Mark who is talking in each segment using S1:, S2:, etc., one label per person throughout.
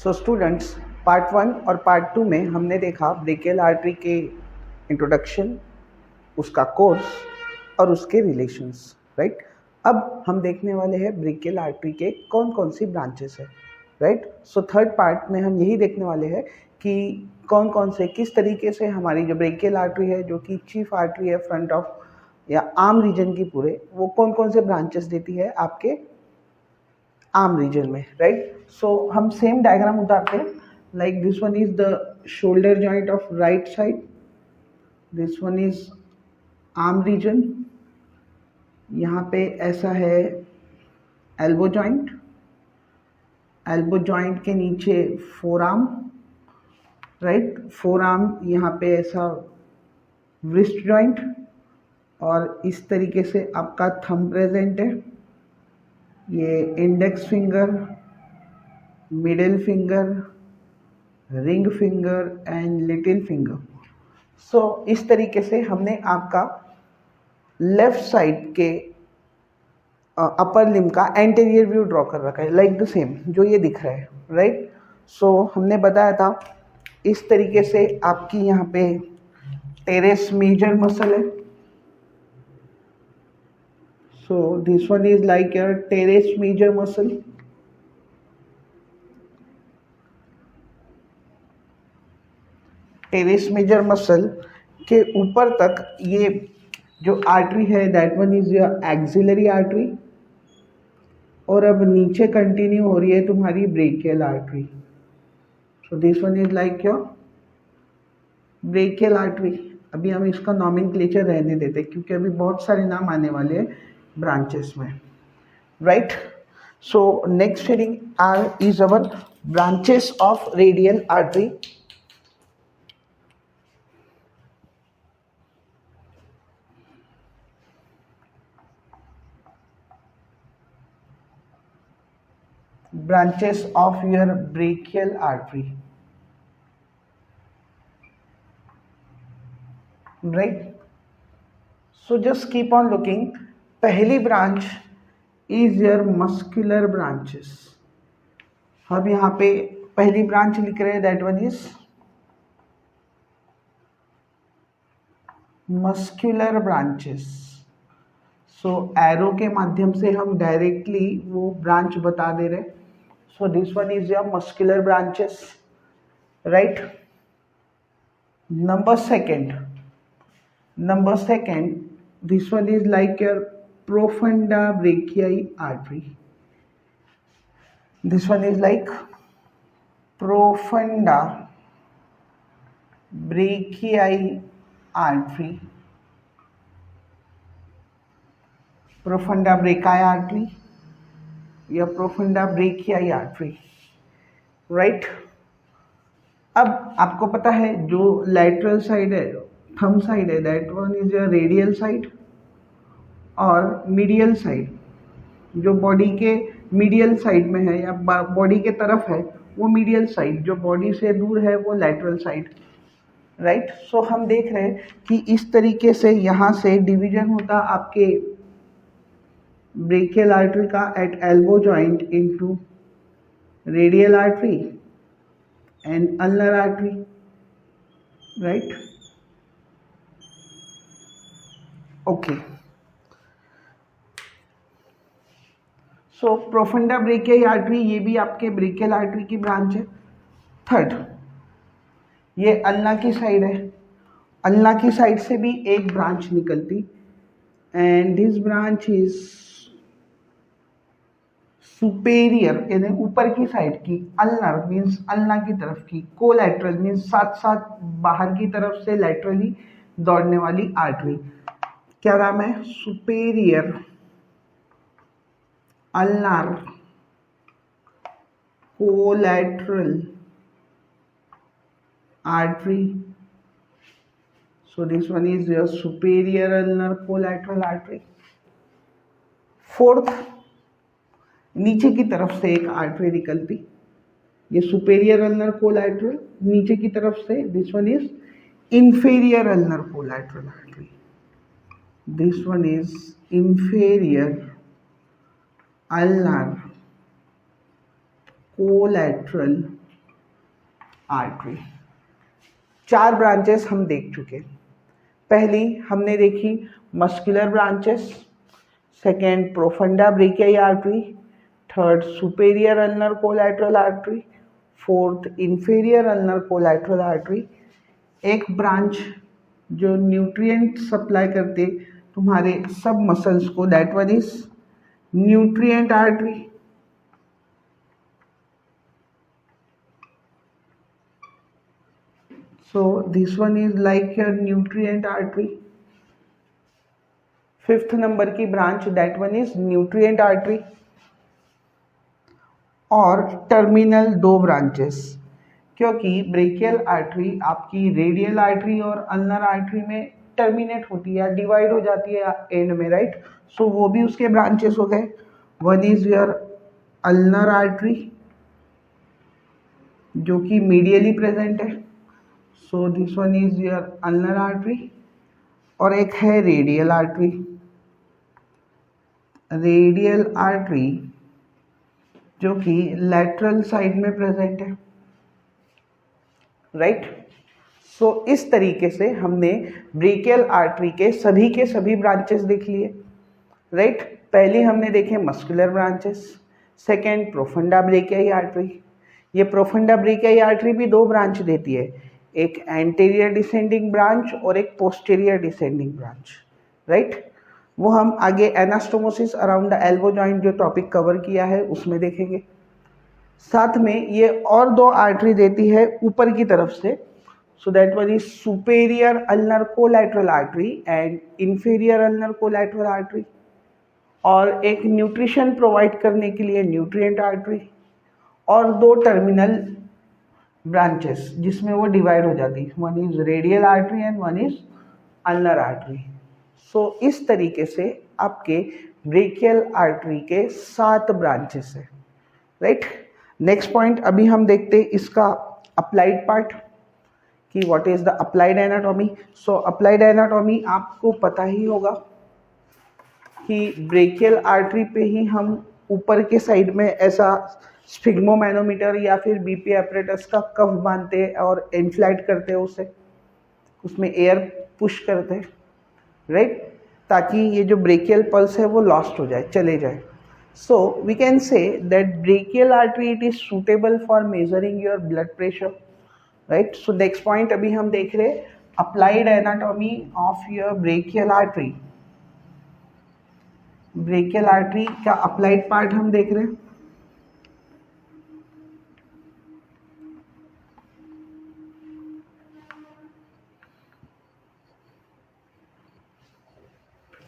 S1: So students, part 1 और part 2 में हमने देखा ब्रेकियल आर्टरी के इंट्रोडक्शन, उसका कोर्स और उसके रिलेशंस, राइट। अब हम देखने वाले हैं ब्रेकियल आर्टरी के कौन कौन सी ब्रांचेस है, राइट। सो थर्ड पार्ट में हम यही देखने वाले हैं कि कौन कौन से किस तरीके से हमारी जो ब्रेकियल आर्टरी है, जो कि चीफ आर्टरी है फ्रंट ऑफ या आर्म रीजन की पूरे, वो कौन कौन से ब्रांचेस देती है आपके आर्म रीजन में, राइट। सो हम सेम डायग्राम उतारते हैं। Like this one is the shoulder joint of right side, this one is arm region, यहाँ पे ऐसा है एल्बो जॉइंट, एल्बो जॉइंट के नीचे four arm, right. Four arm यहाँ पे ऐसा रिस्ट जॉइंट, और इस तरीके से आपका थंब प्रेजेंट है, ये index finger, middle finger, ring finger and little finger. So इस तरीके से हमने आपका लेफ्ट साइड के अपर लिम्ब का एंटीरियर व्यू ड्रॉ कर रखा है, लाइक द सेम जो ये दिख रहा है, राइट। सो हमने बताया था इस तरीके से आपकी यहाँ पे टेरेस मेजर मसल है। So this one is like your teres major muscle. Teres major muscle के ऊपर तक ये जो आर्टरी है that one is your axillary artery, और अब नीचे कंटिन्यू हो रही है तुम्हारी brachial artery. So this one is like your brachial artery. अभी हम इसका नॉमेनक्लेचर रहने देते हैं क्योंकि अभी बहुत सारे नाम आने वाले हैं ब्रांचेस में, right. So next heading are is our branches of radial artery. branches of your brachial artery, right. So just keep on looking. पहली branch is your muscular branches. हम यहाँ पे पहली ब्रांच लिख रहे हैं, that one is muscular branches. So arrow के माध्यम से हम डायरेक्टली वो ब्रांच बता दे रहे। सो this one is your muscular branches, right. Number second, this one is like your profunda brachii artery. This one is like profunda brachii artery, profunda brachii artery या profunda brachii artery, right. अब आपको पता है जो lateral side है, thumb side है, that one is your radial side, और medial side जो बॉडी के मीडियल साइड में है या बॉडी के तरफ है वो मीडियल साइड, जो बॉडी से दूर है वो लैटरल साइड, राइट। सो हम देख रहे हैं कि इस तरीके से यहाँ से डिवीजन होता आपके ब्रेकियल आर्टरी का at elbow joint into radial artery and ulnar artery, right. Okay, so profunda brachial artery ये भी आपके ब्रेकियल आर्टरी की ब्रांच है। थर्ड, ये अल्ना की साइड है, अल्ना की साइड से भी एक ब्रांच निकलती, and this branch is superior, यानी ऊपर की साइड की, अल्नर मीन्स अल्ना की तरफ की, कोलैटरल मीन्स साथ साथ बाहर की तरफ से लैटरली दौड़ने वाली आर्टरी। क्या नाम है? Superior ulnar collateral artery. So this one is your superior ulnar collateral artery. Fourth, नीचे की तरफ से एक आर्टरी निकलती, ये सुपेरियर अल्नर कोलैटरल, नीचे की तरफ से this one is inferior ulnar collateral artery, this one is inferior ulnar collateral artery. 4 branches हम देख चुके। पहली हमने देखी muscular branches, second profunda brachii artery, third superior ulnar collateral artery, fourth inferior ulnar collateral artery. एक branch जो nutrient supply करते तुम्हारे सब मसल्स को, that one is nutrient artery. So this one is like your nutrient artery. 5th number की branch, that one is nutrient artery. और terminal 2 branches, क्योंकि brachial artery आपकी रेडियल आर्टरी और अल्नर आर्टरी में टर्मिनेट होती है, divide हो जाती है एंड में, राइट। सो वो भी उसके ब्रांचेस हो गए। One is your ulnar artery जो कि मीडियली प्रेजेंट है, सो this one is your ulnar artery. और एक है रेडियल आर्टरी। रेडियल आर्टरी जो कि लैटरल साइड में प्रेजेंट है, राइट। सो इस तरीके से हमने ब्रेकियल आर्टरी के सभी ब्रांचेस देख लिए, राइट। पहले हमने देखे muscular branches, second profunda brachii artery. ये प्रोफंडा ब्रेकियाई आर्टरी भी 2 ब्रांच देती है, एक एंटीरियर डिसेंडिंग ब्रांच और एक पोस्टीरियर डिसेंडिंग ब्रांच, राइट। वो हम आगे anastomosis around the elbow joint जो टॉपिक कवर किया है उसमें देखेंगे। साथ में ये और 2 आर्टरी देती है ऊपर की तरफ से, so that one is superior ulnar collateral artery and inferior ulnar collateral artery. और एक न्यूट्रिशन प्रोवाइड करने के लिए न्यूट्रिएंट आर्टरी, और 2 टर्मिनल ब्रांचेस जिसमें वो डिवाइड हो जाती, one is radial artery and one is ulnar artery. So इस तरीके से आपके ब्रेकियल आर्टरी के 7 ब्रांचेस है, राइट। नेक्स्ट पॉइंट अभी हम देखते हैं इसका अप्लाइड पार्ट कि what is the applied anatomy. So applied anatomy आपको पता ही होगा कि ब्रेकियल आर्टरी पे ही हम ऊपर के साइड में ऐसा स्फिग्मोमैनोमीटर या फिर बीपी एपरेटस का कफ बांधते और इन्फ्लाइट करते हैं उसे, उसमें एयर पुश करते हैं, राइट, ताकि ये जो ब्रेकियल पल्स है वो लॉस्ट हो जाए, चले जाए। So we can say that brachial artery it is suitable for measuring your blood pressure, right. So next point अभी हम देख रहे हैं applied anatomy of your brachial artery. Brachial artery का अप्लाइड पार्ट हम देख रहे हैं।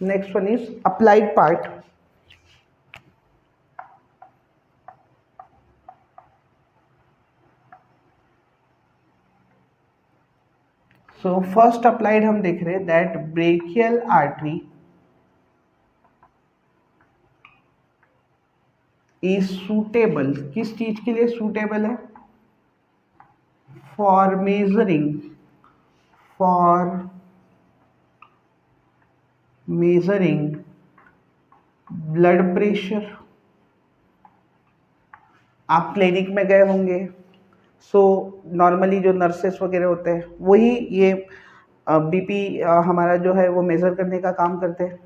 S1: Next one is applied part. So first applied हम देख रहे हैं that brachial artery is suitable, किस चीज के लिए suitable है? For measuring blood pressure. आप क्लिनिक में गए होंगे, सो नॉर्मली जो नर्सेस वगैरह होते हैं वही ये बीपी हमारा जो है वो मेज़र करने का काम करते हैं,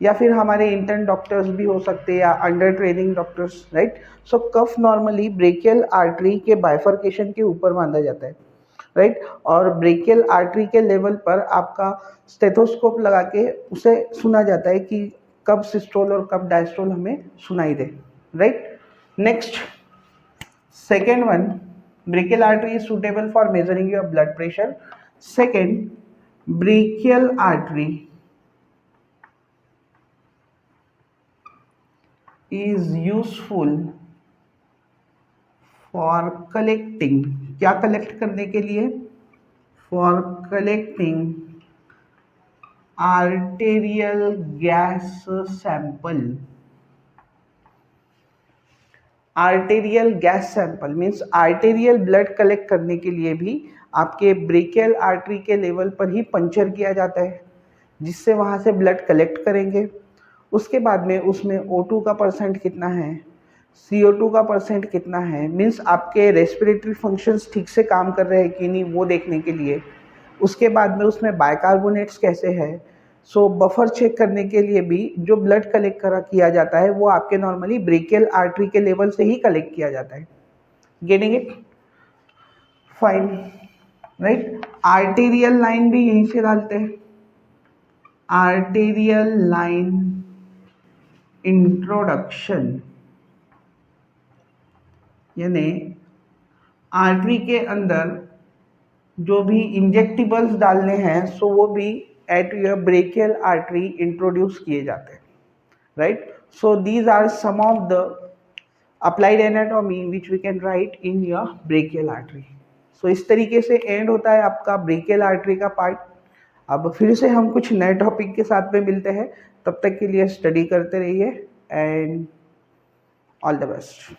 S1: या फिर हमारे इंटर्न डॉक्टर्स भी हो सकते हैं या अंडर ट्रेनिंग डॉक्टर्स, राइट। सो कफ नॉर्मली ब्रेकियल आर्टरी के बाइफर्केशन के ऊपर बांधा जाता है, राइट। और ब्रेकियल आर्टरी के लेवल पर आपका स्टेथोस्कोप लगा के उसे सुना जाता है कि कब सिस्टोल और कब डायस्टोल हमें सुनाई दे, right. Next second one, brachial artery is suitable for measuring your blood pressure. Second, brachial artery is useful for collecting, क्या कलेक्ट करने के लिए? For collecting arterial gas sample. Arterial gas sample means arterial blood collect करने के लिए भी आपके brachial artery के लेवल पर ही पंचर किया जाता है, जिससे वहाँ से ब्लड कलेक्ट करेंगे। उसके बाद में उसमें O2 का परसेंट कितना है, CO2 का परसेंट कितना है, मीन्स आपके रेस्पिरेटरी फंक्शंस ठीक से काम कर रहे हैं कि नहीं वो देखने के लिए। उसके बाद में उसमें बाइकार्बोनेट्स कैसे है। सो बफर चेक करने के लिए भी जो ब्लड कलेक्ट किया जाता है वो आपके नॉर्मली ब्रेकियल आर्टरी के लेवल से ही कलेक्ट किया जाता है। Getting it? Fine, right. Arterial line भी यहीं से डालते हैं। आर्टेरियल लाइन इंट्रोडक्शन, यानी आर्टरी के अंदर जो भी इंजेक्टिबल्स डालने हैं सो वो भी at your brachial artery introduce किए जाते हैं, right. So these are some of the applied anatomy which we can write in your brachial artery. So इस तरीके से एंड होता है आपका ब्रेकियल आर्टरी का पार्ट। अब फिर से हम कुछ नए टॉपिक के साथ में मिलते हैं, तब तक के लिए स्टडी करते रहिए एंड ऑल द बेस्ट।